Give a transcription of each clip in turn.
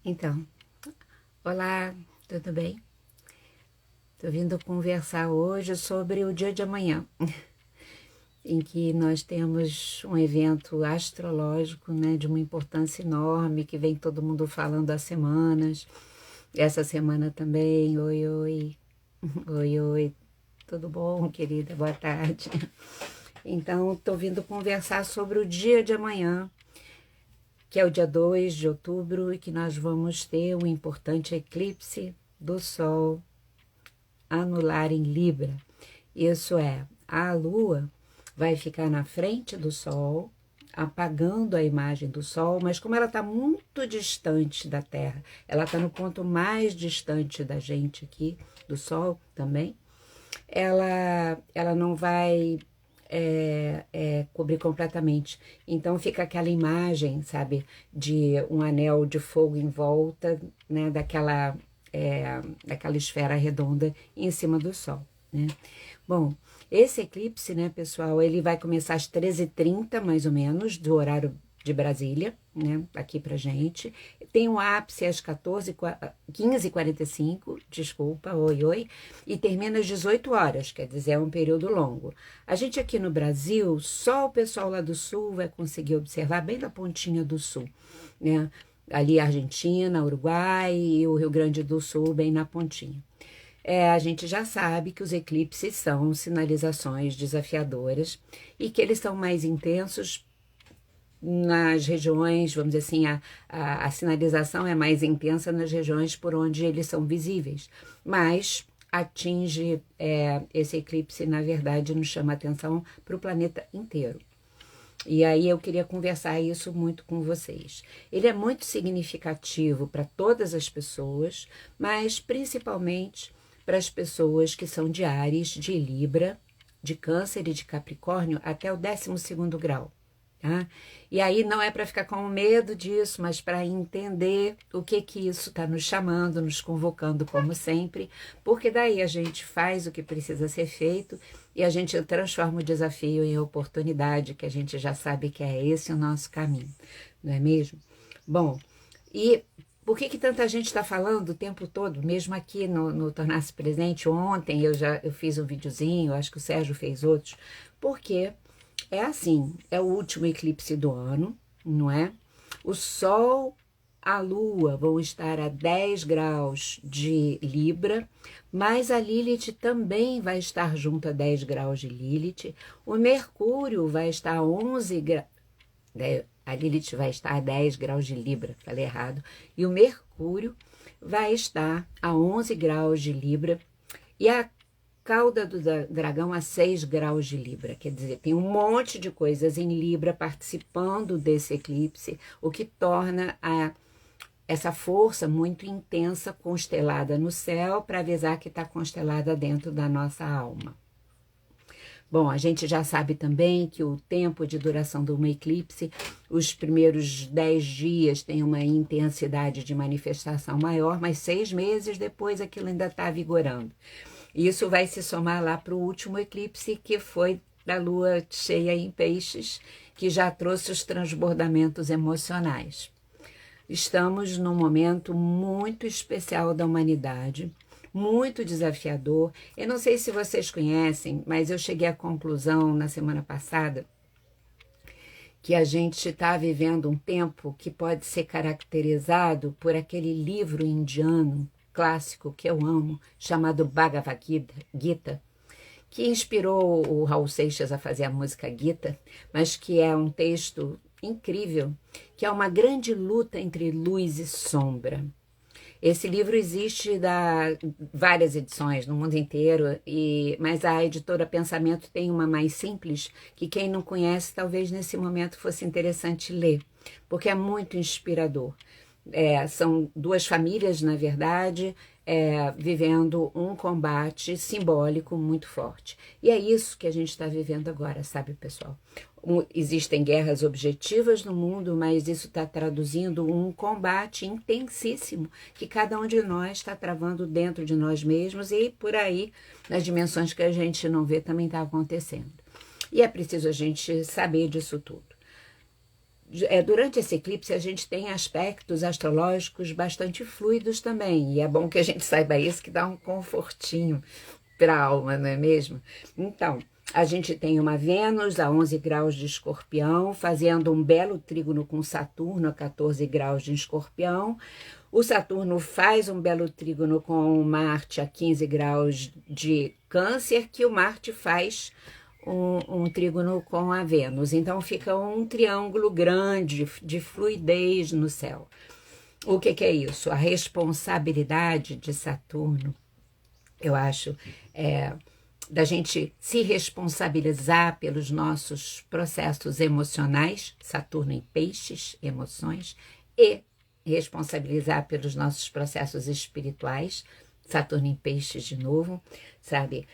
Então, olá, tudo bem? Estou vindo conversar hoje sobre o dia de amanhã, em que nós temos um evento astrológico, né, de uma importância enorme, que vem todo mundo falando há semanas. Essa semana também, oi, oi, oi, oi, tudo bom, querida? Boa tarde. Então, estou vindo conversar sobre o dia de amanhã, que é o dia 2 de outubro, e que nós vamos ter um importante eclipse do Sol anular em Libra. Isso é, a Lua vai ficar na frente do Sol, apagando a imagem do Sol, mas como ela está muito distante da Terra, ela está no ponto mais distante da gente aqui, do Sol também, ela não vai cobrir completamente. Então fica aquela imagem, sabe, de um anel de fogo em volta, né, daquela esfera redonda em cima do Sol, né? Bom, esse eclipse, né, pessoal, ele vai começar às 13h30, mais ou menos, do horário de Brasília, né, aqui pra gente. Tem um ápice às 15h45, desculpa, oi, e termina às 18 horas, quer dizer, é um período longo. A gente aqui no Brasil, só o pessoal lá do sul vai conseguir observar bem da pontinha do sul, né? Ali Argentina, Uruguai e o Rio Grande do Sul, bem na pontinha. A gente já sabe que os eclipses são sinalizações desafiadoras e que eles são mais intensos nas regiões, vamos dizer assim, a sinalização é mais intensa nas regiões por onde eles são visíveis, mas atinge, esse eclipse, na verdade, nos chama atenção para o planeta inteiro. E aí eu queria conversar isso muito com vocês. Ele é muito significativo para todas as pessoas, mas principalmente para as pessoas que são de Áries, de Libra, de Câncer e de Capricórnio até o 12º grau. Tá? E aí não é para ficar com medo disso, mas para entender o que isso está nos chamando, nos convocando como sempre, porque daí a gente faz o que precisa ser feito e a gente transforma o desafio em oportunidade, que a gente já sabe que é esse o nosso caminho, não é mesmo? Bom, e por que tanta gente está falando o tempo todo, mesmo aqui no Tornar-se Presente? Ontem eu fiz um videozinho, acho que o Sérgio fez outros, porque é assim, é o último eclipse do ano, não é? O Sol, a Lua vão estar a 10 graus de Libra, mas a Lilith também vai estar junto a 10 graus de Lilith. O Mercúrio vai estar a 11 graus, a Lilith vai estar a 10 graus de Libra, falei errado, e o Mercúrio vai estar a 11 graus de Libra, e a cauda do dragão a 6 graus de Libra, quer dizer, tem um monte de coisas em Libra participando desse eclipse, o que torna essa força muito intensa constelada no céu para avisar que está constelada dentro da nossa alma. Bom, a gente já sabe também que o tempo de duração de um eclipse, os primeiros 10 dias tem uma intensidade de manifestação maior, mas 6 meses depois aquilo ainda está vigorando. Isso vai se somar lá para o último eclipse, que foi da lua cheia em peixes, que já trouxe os transbordamentos emocionais. Estamos num momento muito especial da humanidade, muito desafiador. Eu não sei se vocês conhecem, mas eu cheguei à conclusão na semana passada que a gente está vivendo um tempo que pode ser caracterizado por aquele livro indiano clássico que eu amo, chamado Bhagavad Gita, que inspirou o Raul Seixas a fazer a música Gita, mas que é um texto incrível, que é uma grande luta entre luz e sombra. Esse livro existe várias edições no mundo inteiro, mas a editora Pensamento tem uma mais simples, que quem não conhece talvez nesse momento fosse interessante ler, porque é muito inspirador. São duas famílias, na verdade, vivendo um combate simbólico muito forte. E é isso que a gente está vivendo agora, sabe, pessoal? Existem guerras objetivas no mundo, mas isso está traduzindo um combate intensíssimo que cada um de nós está travando dentro de nós mesmos e por aí, nas dimensões que a gente não vê, também está acontecendo. E é preciso a gente saber disso tudo. Durante esse eclipse, a gente tem aspectos astrológicos bastante fluidos também, e é bom que a gente saiba isso, que dá um confortinho para a alma, não é mesmo? Então, a gente tem uma Vênus a 11 graus de Escorpião, fazendo um belo trígono com Saturno a 14 graus de Escorpião. O Saturno faz um belo trígono com Marte a 15 graus de Câncer, que o Marte faz um trígono com a Vênus. Então, fica um triângulo grande de fluidez no céu. O que é isso? A responsabilidade de Saturno, eu acho, da gente se responsabilizar pelos nossos processos emocionais, Saturno em peixes, emoções, e responsabilizar pelos nossos processos espirituais, Saturno em peixes de novo, sabe?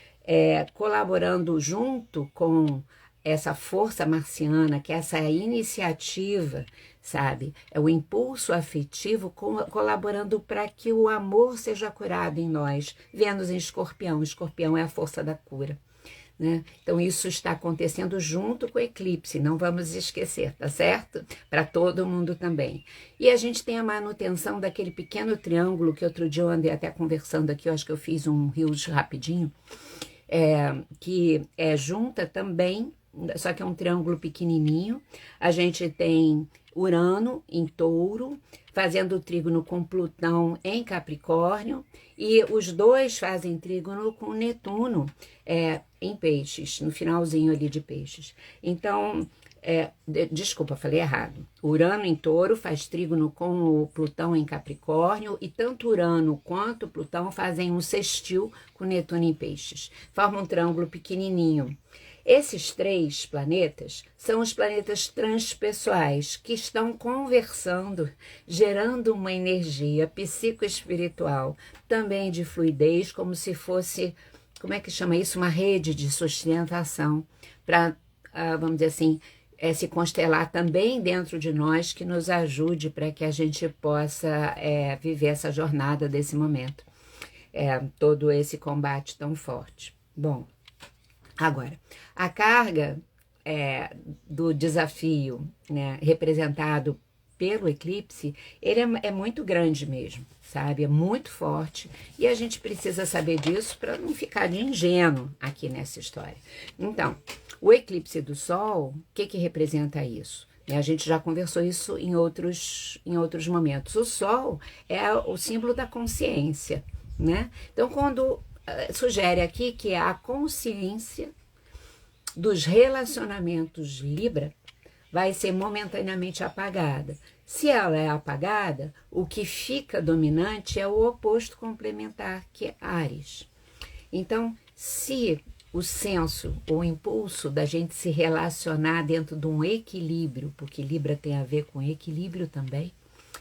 Colaborando junto com essa força marciana, que é essa iniciativa, sabe? É o impulso afetivo colaborando para que o amor seja curado em nós. Vênus em Escorpião, Escorpião é a força da cura, né? Então isso está acontecendo junto com o eclipse, não vamos esquecer, tá certo? Para todo mundo também. E a gente tem a manutenção daquele pequeno triângulo que outro dia eu andei até conversando aqui, eu acho que eu fiz um reels rapidinho, que junta também, só que é um triângulo pequenininho. A gente tem Urano em Touro, fazendo trígono com Plutão em Capricórnio, e os dois fazem trígono com Netuno em Peixes, no finalzinho ali de Peixes. Então, desculpa, falei errado. Urano em Touro faz trígono com o Plutão em Capricórnio, e tanto Urano quanto Plutão fazem um sextil com Netuno em Peixes. Forma um triângulo pequenininho. Esses 3 planetas são os planetas transpessoais que estão conversando, gerando uma energia psicoespiritual, também de fluidez, como se fosse, como é que chama isso? Uma rede de sustentação para, vamos dizer assim, se constelar também dentro de nós, que nos ajude para que a gente possa viver essa jornada desse momento, todo esse combate tão forte. Bom, agora, a carga do desafio, né, representado pelo eclipse, ele é muito grande mesmo, sabe? É muito forte, e a gente precisa saber disso para não ficar de ingênuo aqui nessa história. Então, o eclipse do Sol, o que representa isso? A gente já conversou isso em outros momentos. O Sol é o símbolo da consciência, né? Então, quando sugere aqui que a consciência dos relacionamentos Libra vai ser momentaneamente apagada. Se ela é apagada, o que fica dominante é o oposto complementar, que é Áries. Então, se o senso, o impulso da gente se relacionar dentro de um equilíbrio, porque Libra tem a ver com equilíbrio também,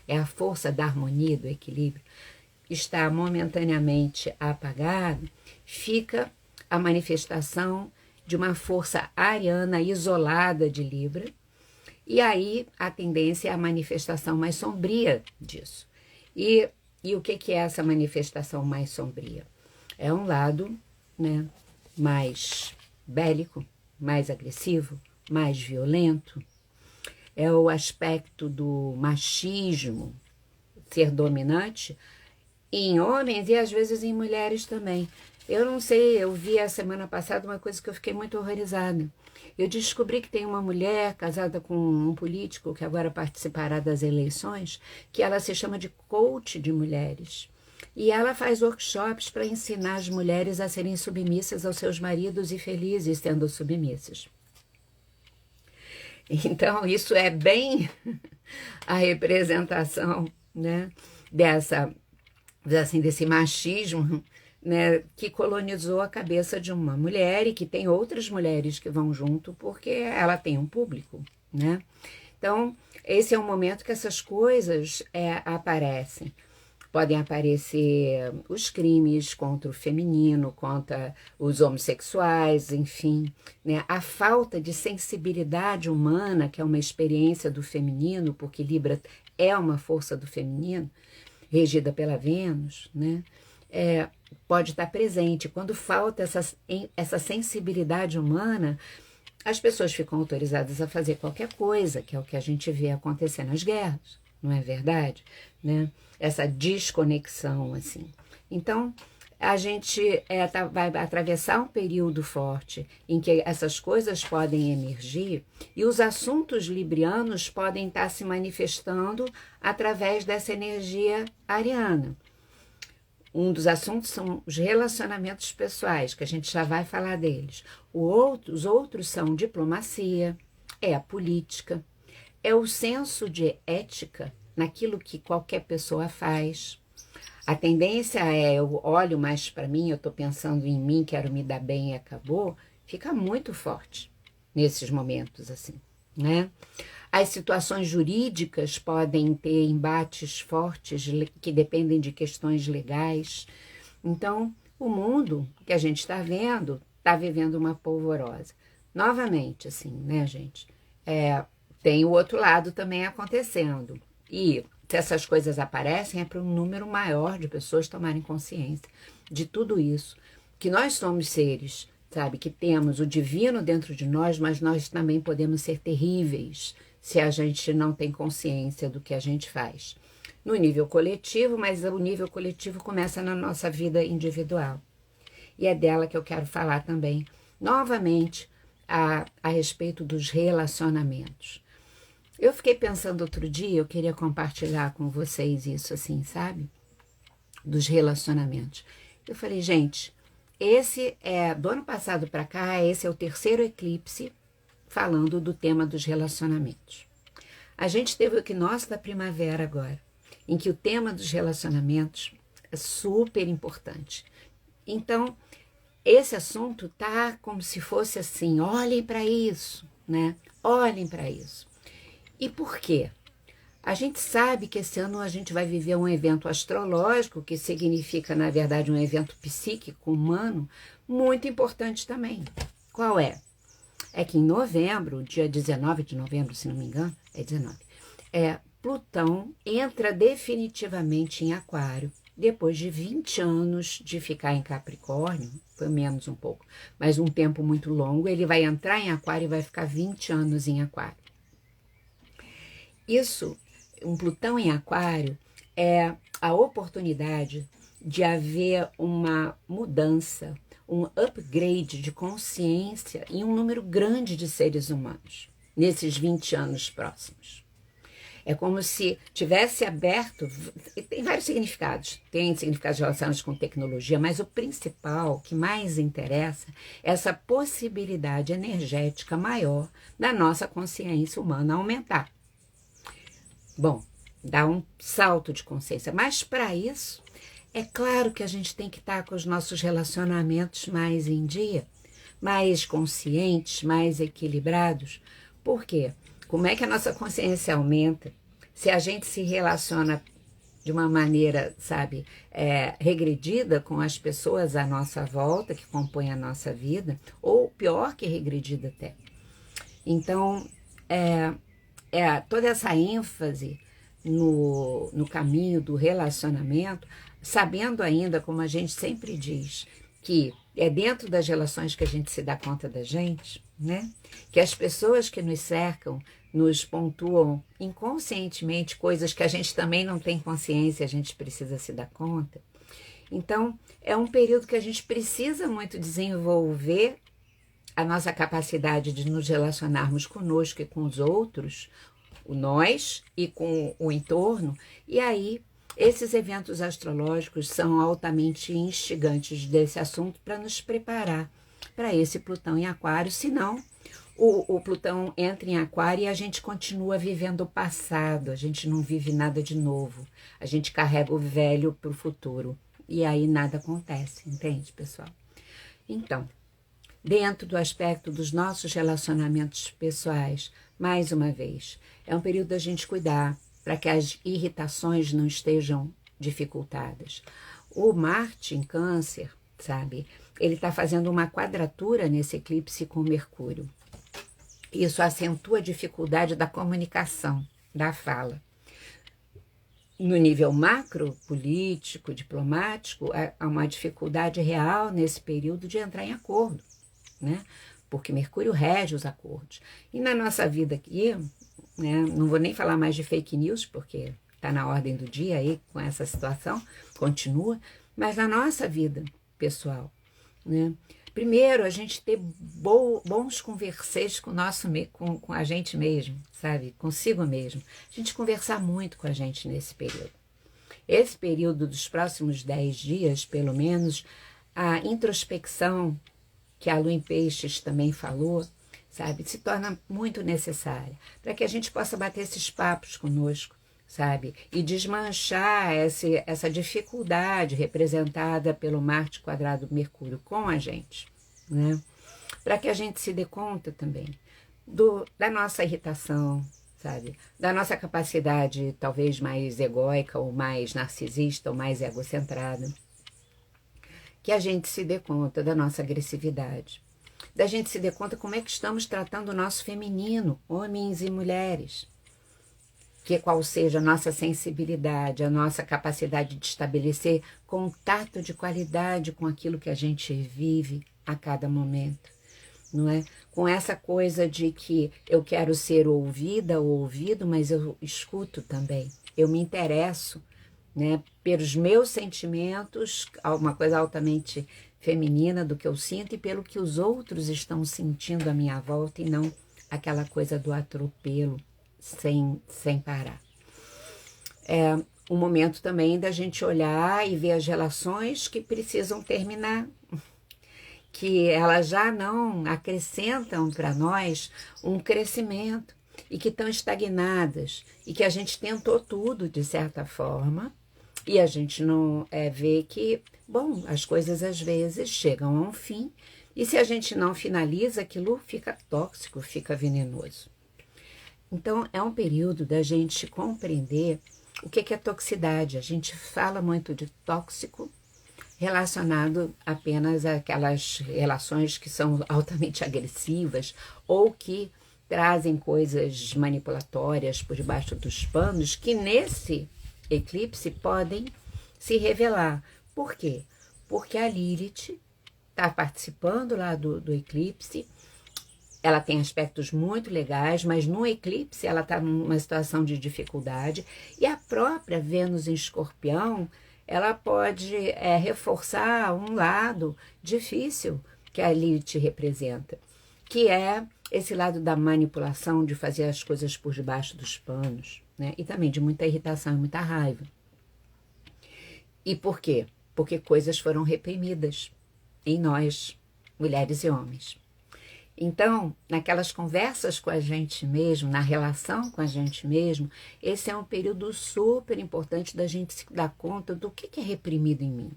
é a força da harmonia, do equilíbrio, está momentaneamente apagado, fica a manifestação de uma força ariana isolada de Libra, e aí a tendência é a manifestação mais sombria disso. E o que é essa manifestação mais sombria? É um lado, né, mais bélico, mais agressivo, mais violento. É o aspecto do machismo ser dominante em homens e às vezes em mulheres também. Eu não sei, eu vi a semana passada uma coisa que eu fiquei muito horrorizada. Eu descobri que tem uma mulher casada com um político que agora participará das eleições, que ela se chama de coach de mulheres. E ela faz workshops para ensinar as mulheres a serem submissas aos seus maridos e felizes sendo submissas. Então, isso é bem a representação, né, desse machismo, né, que colonizou a cabeça de uma mulher e que tem outras mulheres que vão junto porque ela tem um público, né? Então, esse é o momento que essas coisas aparecem. Podem aparecer os crimes contra o feminino, contra os homossexuais, enfim, né? A falta de sensibilidade humana, que é uma experiência do feminino, porque Libra é uma força do feminino, regida pela Vênus, né? Pode estar presente. Quando falta essa sensibilidade humana, as pessoas ficam autorizadas a fazer qualquer coisa, que é o que a gente vê acontecer nas guerras, não é verdade? Né? Essa desconexão, assim. Então, a gente vai atravessar um período forte em que essas coisas podem emergir e os assuntos librianos podem estar se manifestando através dessa energia ariana. Um dos assuntos são os relacionamentos pessoais, que a gente já vai falar deles. Os outros são diplomacia, é a política, é o senso de ética naquilo que qualquer pessoa faz. A tendência é, eu olho mais para mim, eu estou pensando em mim, quero me dar bem e acabou, fica muito forte nesses momentos assim, né? As situações jurídicas podem ter embates fortes que dependem de questões legais. Então, o mundo que a gente está vivendo uma polvorosa. Novamente, assim, né, gente? Tem o outro lado também acontecendo. E se essas coisas aparecem, é para um número maior de pessoas tomarem consciência de tudo isso. Que nós somos seres, sabe, que temos o divino dentro de nós, mas nós também podemos ser terríveis se a gente não tem consciência do que a gente faz. No nível coletivo, mas o nível coletivo começa na nossa vida individual. E é dela que eu quero falar também, novamente, a respeito dos relacionamentos. Eu fiquei pensando outro dia, eu queria compartilhar com vocês isso assim, sabe? Dos relacionamentos. Eu falei, gente, do ano passado para cá, esse é o terceiro eclipse falando do tema dos relacionamentos. A gente teve o equinócio da primavera agora, em que o tema dos relacionamentos é super importante. Então, esse assunto tá como se fosse assim, olhem para isso, né? Olhem para isso. E por quê? A gente sabe que esse ano a gente vai viver um evento astrológico, que significa, na verdade, um evento psíquico humano, muito importante também. Qual é? É que em novembro, dia 19 de novembro, se não me engano, é 19, Plutão entra definitivamente em Aquário, depois de 20 anos de ficar em Capricórnio, foi menos um pouco, mas um tempo muito longo, ele vai entrar em Aquário e vai ficar 20 anos em Aquário. Isso, um Plutão em Aquário, é a oportunidade de haver uma mudança, um upgrade de consciência em um número grande de seres humanos, nesses 20 anos próximos. É como se tivesse aberto, tem vários significados, tem significados relacionados com tecnologia, mas o principal, que mais interessa, é essa possibilidade energética maior da nossa consciência humana aumentar. Bom, dá um salto de consciência, mas para isso, é claro que a gente tem que estar com os nossos relacionamentos mais em dia, mais conscientes, mais equilibrados. Por quê? Como é que a nossa consciência aumenta se a gente se relaciona de uma maneira, sabe, regredida com as pessoas à nossa volta, que compõem a nossa vida, ou pior que regredida até. Então, toda essa ênfase no caminho do relacionamento, sabendo ainda, como a gente sempre diz, que é dentro das relações que a gente se dá conta da gente, né? Que as pessoas que nos cercam nos pontuam inconscientemente coisas que a gente também não tem consciência, a gente precisa se dar conta. Então, é um período que a gente precisa muito desenvolver a nossa capacidade de nos relacionarmos conosco e com os outros, o nós e com o entorno, e aí esses eventos astrológicos são altamente instigantes desse assunto para nos preparar para esse Plutão em Aquário, senão o Plutão entra em Aquário e a gente continua vivendo o passado, a gente não vive nada de novo, a gente carrega o velho para o futuro, e aí nada acontece, entende, pessoal? Então, dentro do aspecto dos nossos relacionamentos pessoais, mais uma vez, é um período da gente cuidar para que as irritações não estejam dificultadas. O Marte em Câncer, sabe, ele está fazendo uma quadratura nesse eclipse com Mercúrio. Isso acentua a dificuldade da comunicação, da fala. No nível macro, político, diplomático, há uma dificuldade real nesse período de entrar em acordo, né? porque Mercúrio rege os acordos. E na nossa vida aqui, né, não vou nem falar mais de fake news, porque está na ordem do dia aí com essa situação, continua, mas na nossa vida pessoal, né? Primeiro, a gente ter bons converseiros com a gente mesmo, sabe? Consigo mesmo. A gente conversar muito com a gente nesse período. Esse período dos próximos 10 dias, pelo menos, a introspecção, que a Lua em Peixes também falou, sabe? Se torna muito necessária para que a gente possa bater esses papos conosco, sabe? E desmanchar essa dificuldade representada pelo Marte quadrado Mercúrio com a gente, né? Para que a gente se dê conta também da nossa irritação, sabe? Da nossa capacidade talvez mais egóica ou mais narcisista ou mais egocentrada. Que a gente se dê conta da nossa agressividade, da gente se dê conta como é que estamos tratando o nosso feminino, homens e mulheres, que qual seja a nossa sensibilidade, a nossa capacidade de estabelecer contato de qualidade com aquilo que a gente vive a cada momento, não é? Com essa coisa de que eu quero ser ouvida ou ouvido, mas eu escuto também, eu me interesso, né, pelos meus sentimentos, uma coisa altamente feminina do que eu sinto e pelo que os outros estão sentindo à minha volta e não aquela coisa do atropelo sem parar. É um momento também da gente olhar e ver as relações que precisam terminar, que elas já não acrescentam para nós um crescimento e que estão estagnadas e que a gente tentou tudo de certa forma e a gente não vê que, bom, as coisas às vezes chegam a um fim e se a gente não finaliza, aquilo fica tóxico, fica venenoso. Então, é um período da gente compreender o que é toxicidade. A gente fala muito de tóxico relacionado apenas àquelas relações que são altamente agressivas ou que trazem coisas manipulatórias por debaixo dos panos que nesse eclipse podem se revelar. Por quê? Porque a Lilith está participando lá do eclipse. Ela tem aspectos muito legais, mas no eclipse ela está numa situação de dificuldade. E a própria Vênus em Escorpião, ela pode reforçar um lado difícil que a Lilith representa, que é esse lado da manipulação, de fazer as coisas por debaixo dos panos, né? E também de muita irritação e muita raiva. E por quê? Porque coisas foram reprimidas em nós, mulheres e homens. Então, naquelas conversas com a gente mesmo, na relação com a gente mesmo, esse é um período super importante da gente se dar conta do que é reprimido em mim.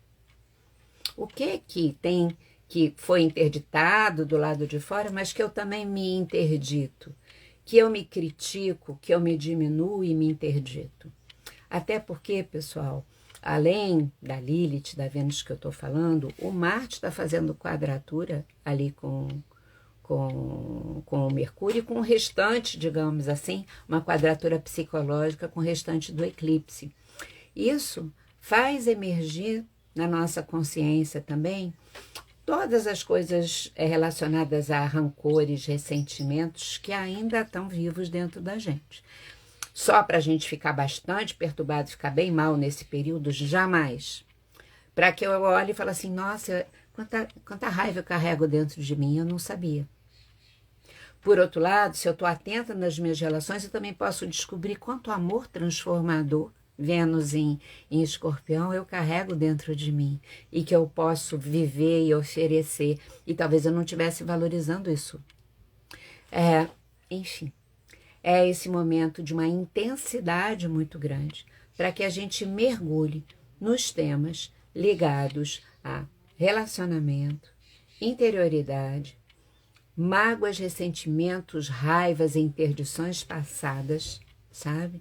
O que tem que foi interditado do lado de fora, mas que eu também me interdito, que eu me critico, que eu me diminuo e me interdito. Até porque, pessoal, além da Lilith, da Vênus que eu estou falando, o Marte está fazendo quadratura ali com o Mercúrio e com o restante, digamos assim, uma quadratura psicológica com o restante do eclipse. Isso faz emergir na nossa consciência também todas as coisas relacionadas a rancores, ressentimentos que ainda estão vivos dentro da gente. Só para a gente ficar bastante perturbado, ficar bem mal nesse período, jamais. Para que eu olhe e fale assim, nossa, quanta raiva eu carrego dentro de mim, eu não sabia. Por outro lado, se eu estou atenta nas minhas relações, eu também posso descobrir quanto amor transformador, Vênus em Escorpião, eu carrego dentro de mim e que eu posso viver e oferecer. E talvez eu não estivesse valorizando isso. Enfim, é esse momento de uma intensidade muito grande para que a gente mergulhe nos temas ligados a relacionamento, interioridade, mágoas, ressentimentos, raivas e interdições passadas, sabe?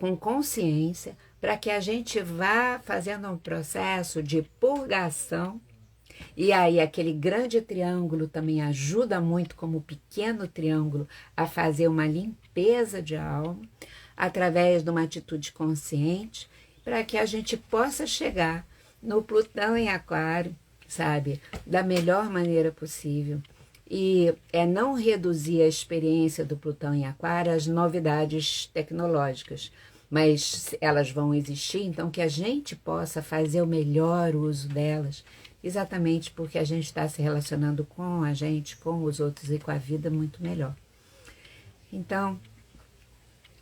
Com consciência, para que a gente vá fazendo um processo de purgação. E aí aquele grande triângulo também ajuda muito, como pequeno triângulo, a fazer uma limpeza de alma, através de uma atitude consciente, para que a gente possa chegar no Plutão em Aquário, sabe? Da melhor maneira possível. e é não reduzir a experiência do Plutão em Aquário às novidades tecnológicas, mas elas vão existir, então que a gente possa fazer o melhor uso delas, exatamente porque a gente está se relacionando com a gente, com os outros e com a vida muito melhor. Então,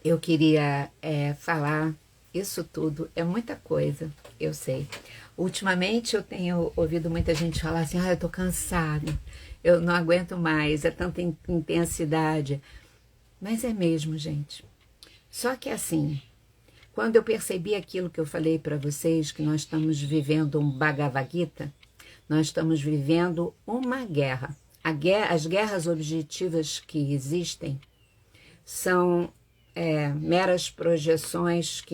eu queria falar isso tudo, é muita coisa, eu sei. Ultimamente eu tenho ouvido muita gente falar assim, eu tô cansada, eu não aguento mais, é tanta intensidade. Mas é mesmo, gente. Só que assim, quando eu percebi aquilo que eu falei para vocês, que nós estamos vivendo um Bhagavad Gita, nós estamos vivendo uma guerra. As guerras objetivas que existem são meras projeções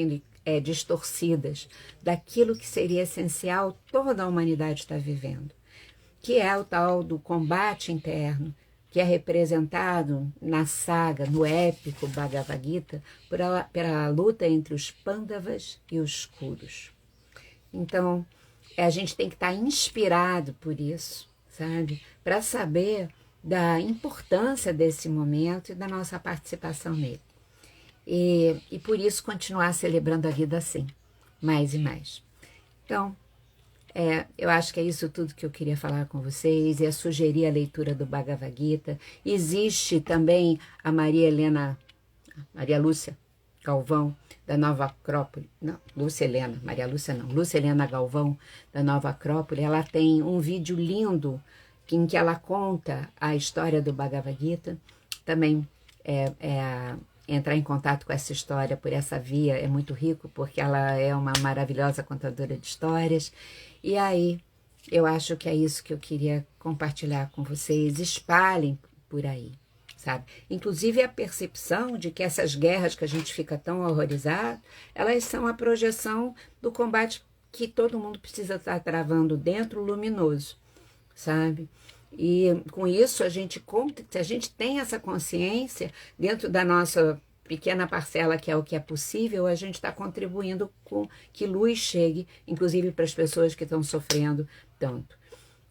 distorcidas daquilo que seria essencial toda a humanidade está vivendo, que é o tal do combate interno, que é representado na saga, no épico Bhagavad Gita, pela luta entre os Pandavas e os Kurus. Então, a gente tem que estar inspirado por isso, sabe? Para saber da importância desse momento e da nossa participação nele. E por isso continuar celebrando a vida assim, mais e mais. Então, eu acho que é isso tudo que eu queria falar com vocês, é sugerir a leitura do Bhagavad Gita. Existe também a Maria Lúcia Galvão, da Nova Acrópole, não, Lúcia Helena, Maria Lúcia não, Lúcia Helena Galvão, da Nova Acrópole, ela tem um vídeo lindo em que ela conta a história do Bhagavad Gita. Também entrar em contato com essa história por essa via é muito rico, porque ela é uma maravilhosa contadora de histórias. E aí, eu acho que é isso que eu queria compartilhar com vocês. Espalhem por aí, sabe? Inclusive a percepção de que essas guerras que a gente fica tão horrorizado, elas são a projeção do combate que todo mundo precisa estar travando dentro, luminoso, sabe? E com isso, se a gente tem essa consciência dentro da nossa pequena parcela, que é o que é possível, a gente está contribuindo com que luz chegue, inclusive para as pessoas que estão sofrendo tanto.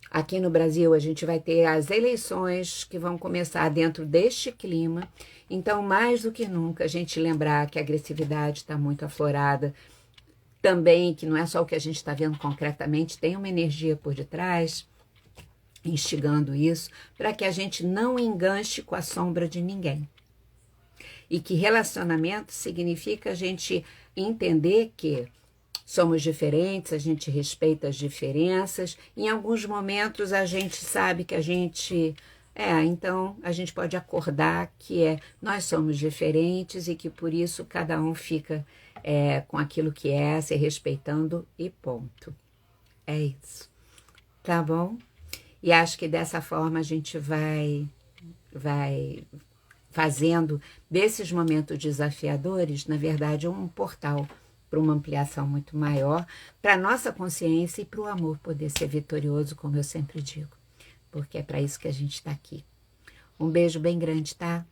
Aqui no Brasil, a gente vai ter as eleições que vão começar dentro deste clima. Então, mais do que nunca, a gente lembrar que a agressividade está muito aflorada. Também, que não é só o que a gente está vendo concretamente, tem uma energia por detrás, instigando isso, para que a gente não enganche com a sombra de ninguém. E que relacionamento significa a gente entender que somos diferentes, a gente respeita as diferenças. Em alguns momentos a gente sabe que a gente... então a gente pode acordar que nós somos diferentes e que por isso cada um fica com aquilo que é, se respeitando e ponto. É isso. Tá bom? E acho que dessa forma a gente vai fazendo desses momentos desafiadores, na verdade, um portal para uma ampliação muito maior, para a nossa consciência e para o amor poder ser vitorioso, como eu sempre digo, porque é para isso que a gente está aqui. Um beijo bem grande, tá?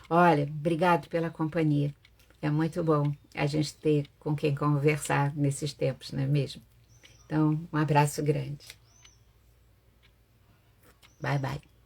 Olha, obrigado pela companhia. É muito bom a gente ter com quem conversar nesses tempos, não é mesmo? Então, um abraço grande. Bye, bye.